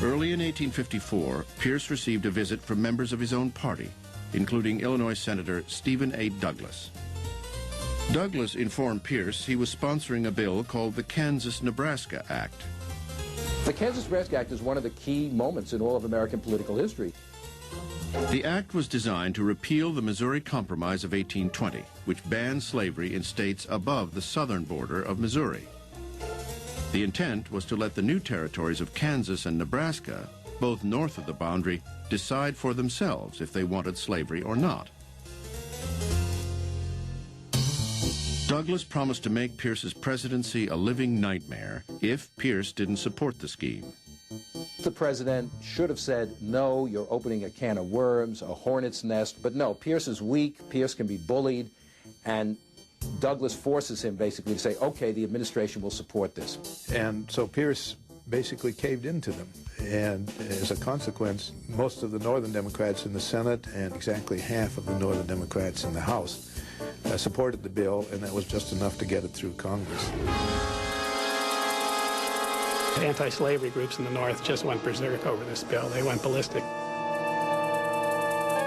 Early in 1854, Pierce received a visit from members of his own party, including Illinois Senator Stephen A. Douglas. Douglas informed Pierce he was sponsoring a bill called the Kansas-Nebraska Act. The Kansas-Nebraska Act is one of the key moments in all of American political history. The act was designed to repeal the Missouri Compromise of 1820, which banned slavery in states above the southern border of Missouri. The intent was to let the new territories of Kansas and Nebraska, both north of the boundary, decide for themselves if they wanted slavery or not. Douglas promised to make Pierce's presidency a living nightmare if Pierce didn't support the scheme. The president should have said, no, you're opening a can of worms, a hornet's nest. But no, Pierce is weak, Pierce can be bullied, and Douglas forces him basically to say, okay, the administration will support this. And so Pierce basically caved into them. And as a consequence, most of the Northern Democrats in the Senate and exactly half of the Northern Democrats in the House supported the bill, and that was just enough to get it through Congress. Anti-slavery groups in the North just went berserk over this bill. They went ballistic.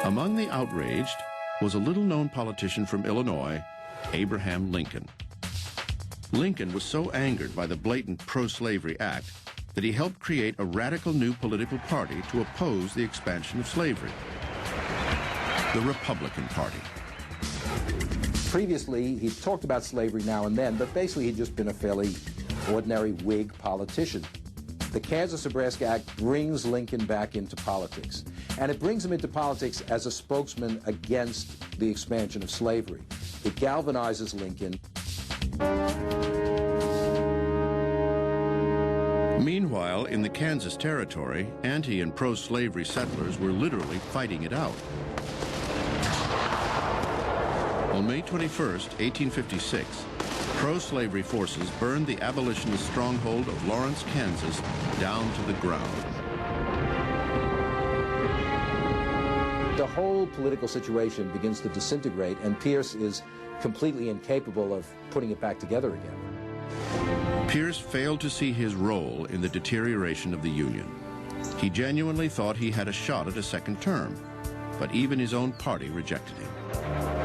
Among the outraged was a little-known politician from Illinois, Abraham Lincoln. Lincoln was so angered by the blatant pro-slavery act that he helped create a radical new political party to oppose the expansion of slavery, the Republican Party. Previously, he talked about slavery now and then, but basically he'd just been a fairly ordinary Whig politician. The Kansas-Nebraska Act brings Lincoln back into politics, and it brings him into politics as a spokesman against the expansion of slavery. It galvanizes Lincoln. Meanwhile, in the Kansas Territory, anti- and pro-slavery settlers were literally fighting it out. On May 21st, 1856, pro-slavery forces burned the abolitionist stronghold of Lawrence, Kansas, down to the ground. The whole political situation begins to disintegrate, and Pierce is completely incapable of putting it back together again. Pierce failed to see his role in the deterioration of the Union. He genuinely thought he had a shot at a second term, but even his own party rejected him.